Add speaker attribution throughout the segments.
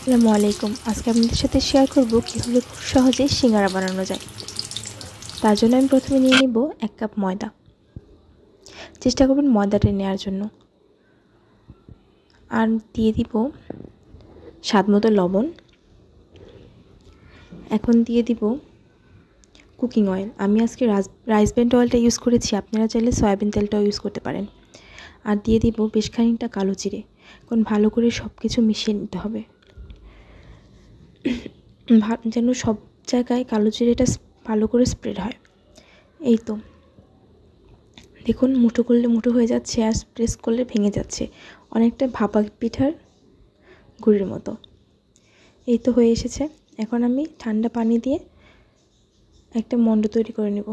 Speaker 1: আসসালামু আলাইকুম। আজকে আপনাদের সাথে শেয়ার করব কীভাবে খুব সহজে সিঙ্গারা বানানো যায়। তার জন্য আমি প্রথমে নিয়ে নিব 1 কাপ ময়দা। চেষ্টা করবেন ময়দাটা নেওয়ার জন্য। আর দিয়ে দিব স্বাদমতো লবণ। এখন দিয়ে দিব কুকিং অয়েল। আমি আজকে রাইস ব্র্যান্ড অয়েলটা ইউজ করেছি, আপনারা চাইলে সয়াবিন তেলটাও ইউজ করতে পারেন। আর দিয়ে দিব বেশ খানিকটা কালো জিরে। এখন ভালো করে সব কিছু মিশিয়ে নিতে হবে, যেন সব জায়গায় কালো জিরেটা ভালো করে স্প্রেড হয়। এই তো দেখুন, মুঠো করলে মুঠো হয়ে যাচ্ছে আর প্রেস করলে ভেঙে যাচ্ছে, অনেকটা ভাপা পিঠার গুড়ির মতো। এই তো হয়ে এসেছে। এখন আমি ঠান্ডা পানি দিয়ে একটা মণ্ড তৈরি করে নেব।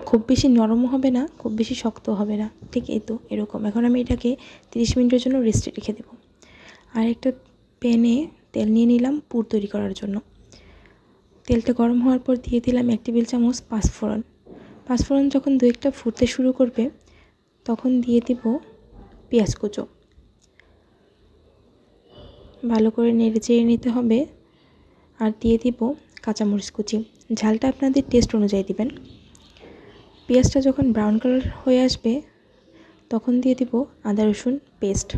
Speaker 1: খুব বেশি নরমও হবে না, খুব বেশি শক্তও হবে না, ঠিক এই তো এরকম। এখন আমি এটাকে 30 মিনিটের জন্য রেস্টে রেখে দেব। আর একটা প্যানে তেল নিয়ে নিলাম পুর তৈরি করার জন্য। তেলটা গরম হওয়ার পর দিয়ে দিলাম 1 টেবিল চামচ পাঁচফোড়ন। পাঁচফোড়ন যখন দু একটা ফুটতে শুরু করবে তখন দিয়ে দিব পেঁয়াজ কুচো। ভালো করে নেড়ে চেড়ে নিতে হবে। আর দিয়ে দিব কাঁচামরিচ কুচি। ঝালটা আপনাদের টেস্ট অনুযায়ী দিবেন। পেঁয়াজটা যখন ব্রাউন কালার হয়ে আসবে তখন দিয়ে দিব আদা রসুন পেস্ট।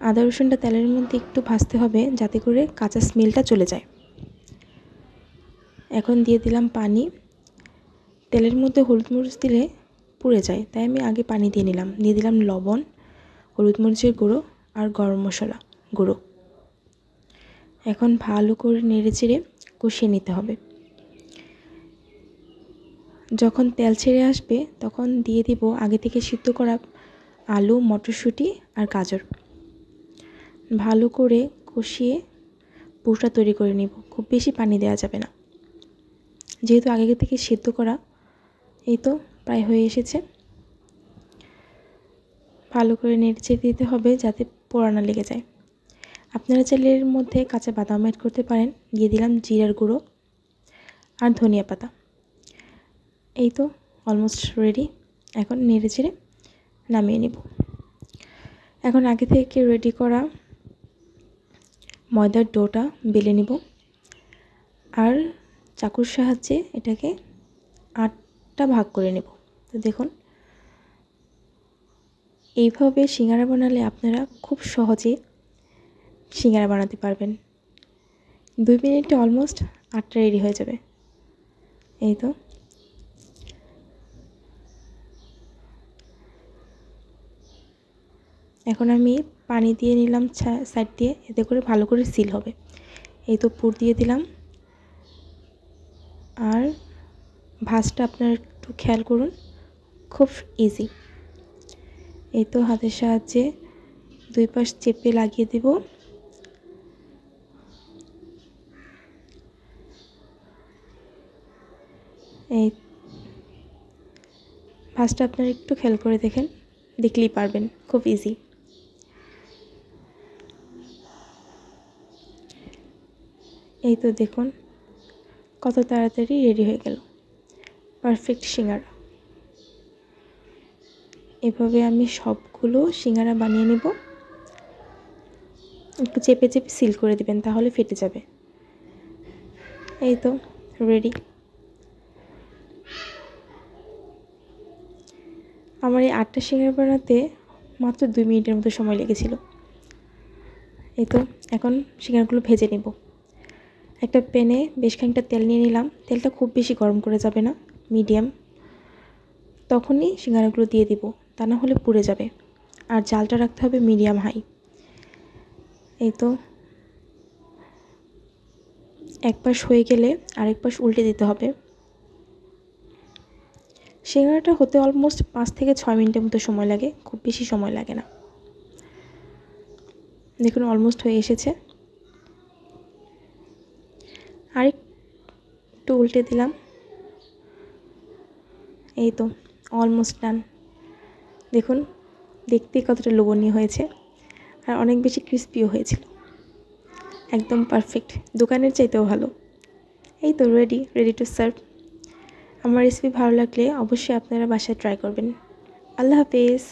Speaker 1: আদা রসুনটা তেলের মধ্যে একটু ভাজতে হবে যাতে করে কাঁচা স্মেলটা চলে যায়। এখন দিয়ে দিলাম পানি। তেলের মধ্যে হলুদ মরিচ দিলে পুড়ে যায়, তাই আমি আগে পানি দিয়ে নিলাম। দিয়ে দিলাম লবণ, হলুদ মরিচের গুঁড়ো আর গরম মশলা গুঁড়ো। এখন ভালো করে নেড়ে চেড়ে কষিয়ে নিতে হবে। যখন তেল ছেড়ে আসবে তখন দিয়ে দিব আগে থেকে সিদ্ধ করা আলু, মটরশুঁটি আর গাজর। ভালো করে কষিয়ে পুরটা তৈরি করে নিব। খুব বেশি পানি দেওয়া যাবে না, যেহেতু আগে থেকে সিদ্ধ করা। এই তো প্রায় হয়ে এসেছে। ভালো করে নেড়ে দিতে হবে যাতে পোড়া না লেগে যায়। আপনারা চাইলে এর মধ্যে কাঁচা বাদাম অ্যাড করতে পারেন। দিয়ে দিলাম জিরার গুঁড়ো আর ধনিয়া পাতা। এই তো অলমোস্ট রেডি। এখন নেড়ে চেড়ে নামিয়ে নেব। এখন আগে থেকে রেডি করা ময়দার ডোটা বেলে নেব আর চাকুর সাহায্যে এটাকে 8টা ভাগ করে নেব। তো দেখুন, এইভাবে সিঙ্গারা বানালে আপনারা খুব সহজে সিঙ্গারা বানাতে পারবেন। 2 মিনিটে অলমোস্ট 8টা রেডি হয়ে যাবে। এই তো এখন আমি পানি দিয়ে নিলাম সাইড দিয়ে, এতে করে ভালো করে সিল হবে। এই তো পুর দিয়ে দিলাম। আর ভাঁজটা আপনারা একটু খেয়াল করুন, খুব ইজি। এই তো হাতের সাহায্যে 2 পাশ চেপে লাগিয়ে দেব। এই ভাঁজটা আপনারা একটু খেয়াল করে দেখেন, দেখলেই পারবেন, খুব ইজি। এই তো দেখুন কত তাড়াতাড়ি রেডি হয়ে গেল পারফেক্ট সিঙ্গারা। এভাবে আমি সবগুলো সিঙ্গারা বানিয়ে নেব। একটু চেপে চেপে সিল করে দিবেন, তাহলে ফেটে যাবে। এই তো রেডি। আমার এই 8টা সিঙ্গারা বানাতে মাত্র 2 মিনিটের মতো সময় লেগেছিল। এই তো এখন সিঙ্গারাগুলো ভেজে নেব। একটা প্যানে বেশ খানিকটা তেল নিয়ে নিলাম। তেলটা খুব বেশি গরম করে যাবে না, মিডিয়াম। তখনই সিঙ্গারাগুলো দিয়ে দিব, তা না হলে পুড়ে যাবে। আর জালটা রাখতে হবে মিডিয়াম হাই। এই তো এক পাশ হয়ে গেলে আরেক পাশ উল্টে দিতে হবে। সিঙ্গারাটা হতে অলমোস্ট 5 থেকে 6 মিনিটের মতো সময় লাগে, খুব বেশি সময় লাগে না। দেখুন অলমোস্ট হয়ে এসেছে। আরেকটু উল্টে দিলাম। এই তো অলমোস্ট ডান। দেখুন দেখতে কতটা লোভনীয় হয়েছে, আর অনেক বেশি ক্রিস্পিও হয়েছিল। একদম পারফেক্ট, দোকানের চাইতেও ভালো। এই তো রেডি টু সার্ভ। আমার রেসিপি ভালো লাগলে অবশ্যই আপনারা বাসায় ট্রাই করবেন। আল্লাহ হাফেজ।